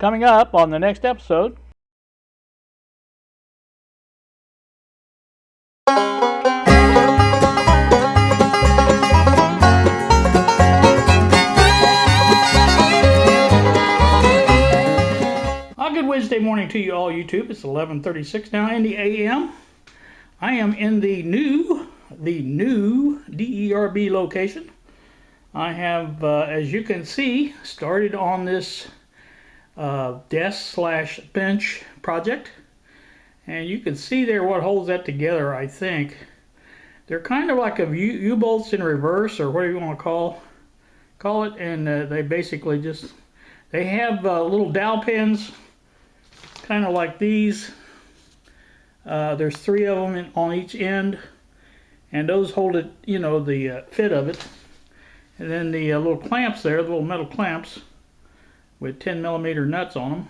Coming up on the next episode. Good Wednesday morning to you all, YouTube. It's 11:36 now in the AM. I am in the new DERB location. I have, as you can see, started on this desk/bench project, and you can see there what holds that together. I think they're kind of like a U-bolts in reverse, or whatever you want to call it, and they basically just have little dowel pins, kind of like these. There's 3 of them on each end, and those hold it, you know, the fit of it. And then the little clamps there, the little metal clamps with 10mm nuts on them,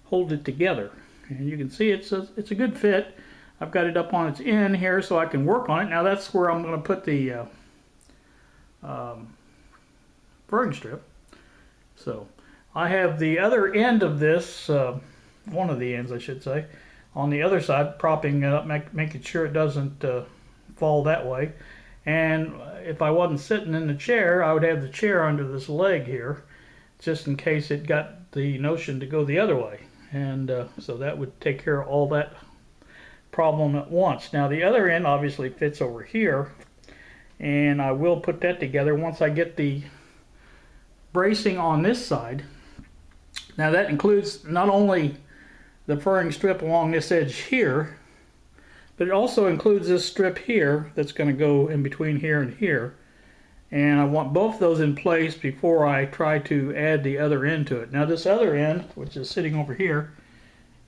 hold it together. And you can see it's a good fit. I've got it up on its end here so I can work on it. Now that's where I'm going to put the furring strip. So I have the other end of this, one of the ends I should say, on the other side, propping it up, making sure it doesn't fall that way. And if I wasn't sitting in the chair, I would have the chair under this leg here, just in case it got the notion to go the other way. And so that would take care of all that problem at once. Now the other end obviously fits over here, and I will put that together once I get the bracing on this side. Now that includes not only the furring strip along this edge here, but it also includes this strip here that's going to go in between here and here. And I want both those in place before I try to add the other end to it. Now this other end, which is sitting over here,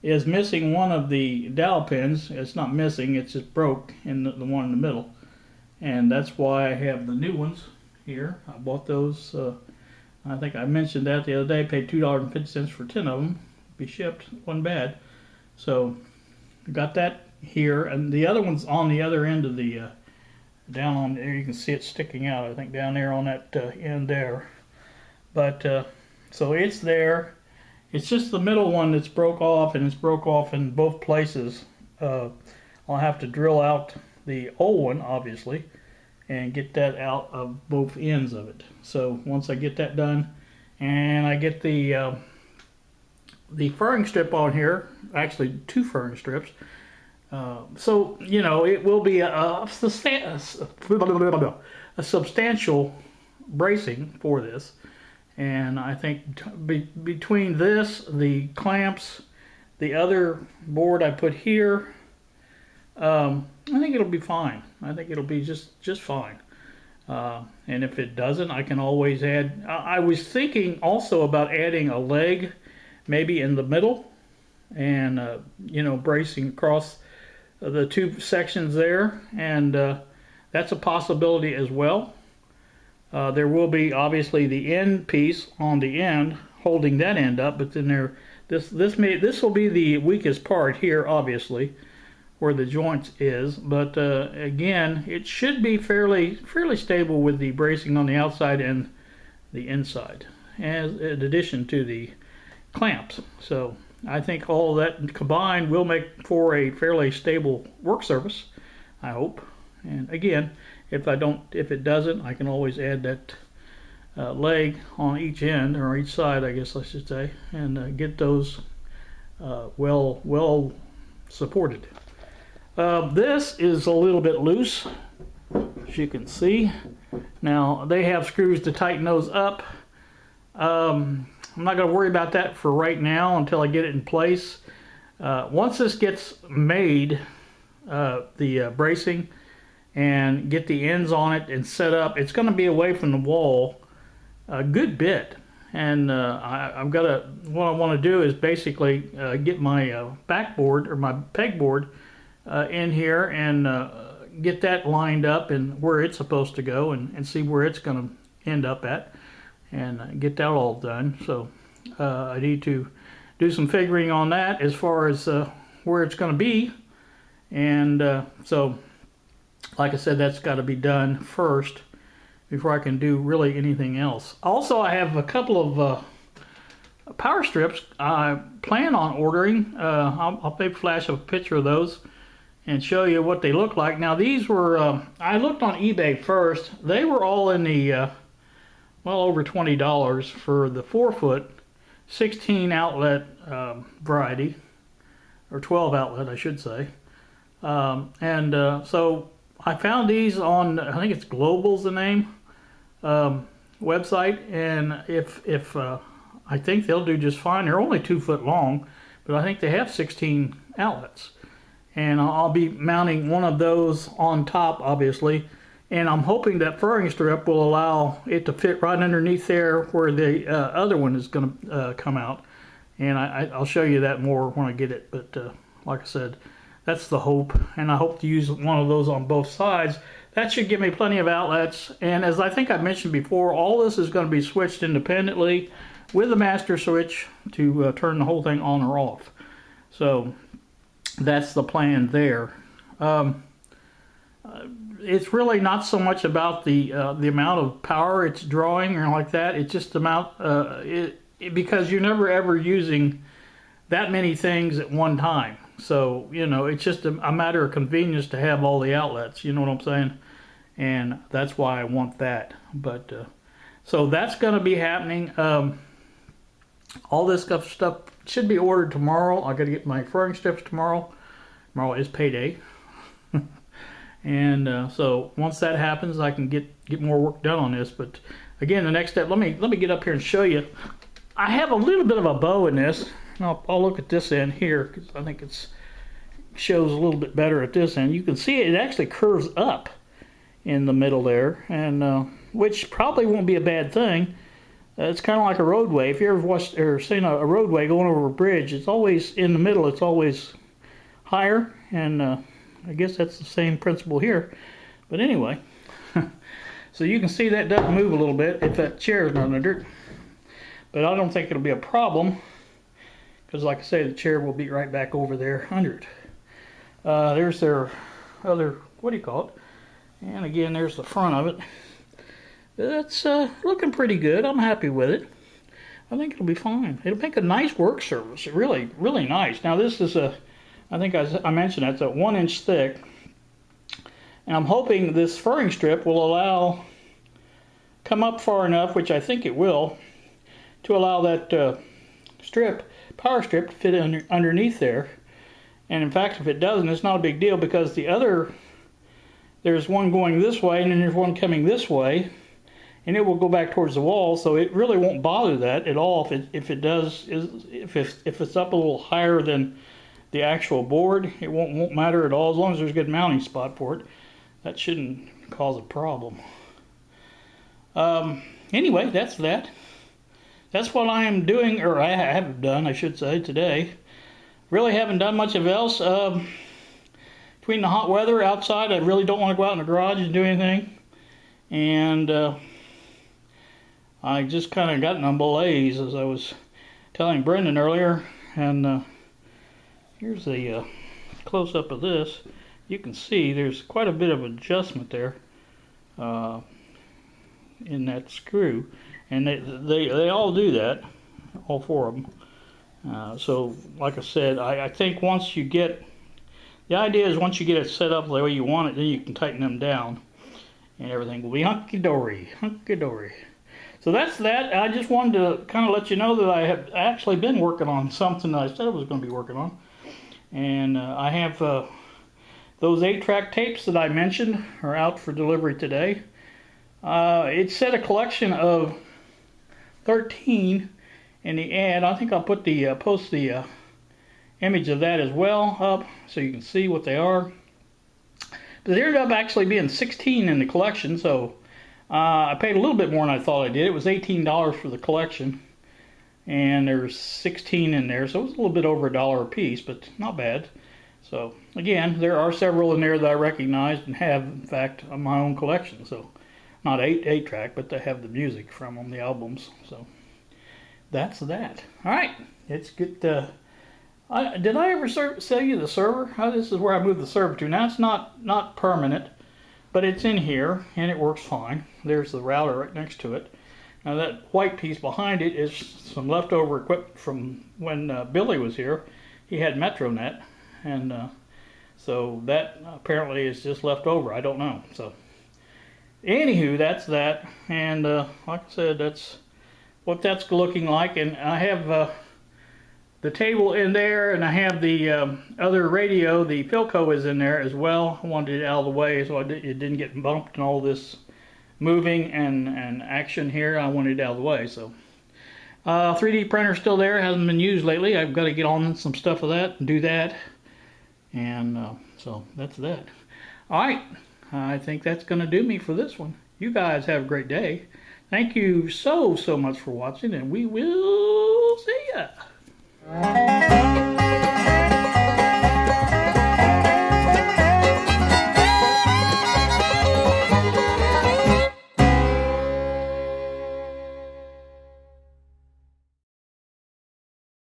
is missing one of the dowel pins. It's not missing, it's just broke in the one in the middle. And that's why I have the new ones here. I bought those, I think I mentioned that the other day, paid $2.50 for 10 of them. Be shipped, wasn't bad. So got that here, and the other one's on the other end of the down on there. You can see it sticking out, I think, down there on that end there. But so it's there. It's just the middle one that's broke off, and it's broke off in both places. I'll have to drill out the old one, obviously, and get that out of both ends of it. So once I get that done, and I get the furring strip on here, actually 2 furring strips, so you know it will be a substantial bracing for this. And I think between this, the clamps, the other board I put here, I think it'll be fine. I think it'll be just fine. And if it doesn't, I can always add. I was thinking also about adding a leg, maybe in the middle, and you know, bracing across the 2 sections there, and that's a possibility as well. There will be obviously the end piece on the end holding that end up, but then this will be the weakest part here, obviously, where the joint is. But again, it should be fairly stable with the bracing on the outside and the inside, as in addition to the clamps. So I think all that combined will make for a fairly stable work surface, I hope. And again, if it doesn't, I can always add that leg on each end, or each side, I guess I should say, and get those well supported. This is a little bit loose, as you can see. Now they have screws to tighten those up. I'm not going to worry about that for right now until I get it in place. Once this gets made, the bracing, and get the ends on it and set up, it's going to be away from the wall a good bit. And what I want to do is basically get my backboard, or my pegboard, in here, and get that lined up and where it's supposed to go, and see where it's going to end up at, and get that all done. So I need to do some figuring on that as far as where it's going to be. And so like I said, that's got to be done first before I can do really anything else. Also, I have a couple power strips I plan on ordering. I'll maybe flash a picture of those and show you what they look like. Now these were, I looked on eBay first. They were all in the, well over $20 for the 4-foot 16 outlet variety, or 12 outlet I should say. So I found these on, I think it's Global's the name, website, and if I think they'll do just fine. They're only 2 foot long, but I think they have 16 outlets. And I'll be mounting one of those on top, obviously. And I'm hoping that furring strip will allow it to fit right underneath there where the other one is going to come out. And I'll show you that more when I get it. But like I said, that's the hope. And I hope to use one of those on both sides. That should give me plenty of outlets. And as I think I mentioned before, all this is going to be switched independently with the master switch to turn the whole thing on or off. So that's the plan there. It's really not so much about the amount of power it's drawing or like that. It's just about because you're never ever using that many things at one time. So you know, it's just a matter of convenience to have all the outlets. You know what I'm saying? And that's why I want that. But so that's going to be happening. All this stuff should be ordered tomorrow. I got to get my furring strips tomorrow. Tomorrow is payday. And so once that happens, I can get more work done on this. But again, the next step, let me get up here and show you. I have a little bit of a bow in this. I'll look at this end here because I think it shows a little bit better at this end. You can see it actually curves up in the middle there, and which probably won't be a bad thing. It's kind of like a roadway. If you ever watched or seen a roadway going over a bridge, it's always in the middle. It's always higher, and I guess that's the same principle here. But anyway, so you can see that does move a little bit if that chair is not under it. But I don't think it'll be a problem because, like I say, the chair will be right back over there under it. There's their other, what do you call it? And again, there's the front of it. It's looking pretty good. I'm happy with it. I think it'll be fine. It'll make a nice work surface. Really, really nice. Now this is I think I mentioned it's a 1 inch thick. And I'm hoping this furring strip will come up far enough, which I think it will, to allow that power strip to fit underneath there. And in fact, if it doesn't, it's not a big deal because there's one going this way and then there's one coming this way. And it will go back towards the wall, so it really won't bother that at all. If it's up a little higher than the actual board, it won't matter at all as long as there's a good mounting spot for it. That shouldn't cause a problem. Anyway, that's that. That's what I am doing, or I have done, I should say, today. Really haven't done much of else. Between the hot weather outside, I really don't want to go out in the garage and do anything. And I just kind of got in a malaise, as I was telling Brendan earlier. And here's a close-up of this. You can see there's quite a bit of adjustment there in that screw. And they all do that, all 4 of them. So, like I said, I think once you get... The idea is once you get it set up the way you want it, then you can tighten them down. And everything will be hunky-dory, hunky-dory. So that's that. I just wanted to kind of let you know that I have actually been working on something that I said I was going to be working on. And I have those 8-track tapes that I mentioned are out for delivery today. It said a collection of 13 in the ad. I think I'll put post the image of that as well up so you can see what they are. But there ended up actually being 16 in the collection, so I paid a little bit more than I thought I did. It was $18 for the collection, and there's 16 in there, so it was a little bit over $1 a piece, but not bad. So again, there are several in there that I recognized and have, in fact, on my own collection. So not 8-track, but they have the music from them, the albums. So that's that. All right, let's get. Did I ever sell you the server? This is where I moved the server to. Now it's not permanent, but it's in here and it works fine. There's the router right next to it. Now that white piece behind it is some leftover equipment from when Billy was here. He had MetroNet, and so that apparently is just left over. I don't know. So anywho, that's that, and like I said, that's what that's looking like. And I have the table in there, and I have the other radio, the Philco is in there as well. I wanted it out of the way so it didn't get bumped and all this moving and action here. I wanted it out of the way. So 3D printer still there, hasn't been used lately. I've got to get on some stuff of that and do that. And so that's that. Alright, I think that's going to do me for this one. You guys have a great day. Thank you so much for watching, and we will see ya.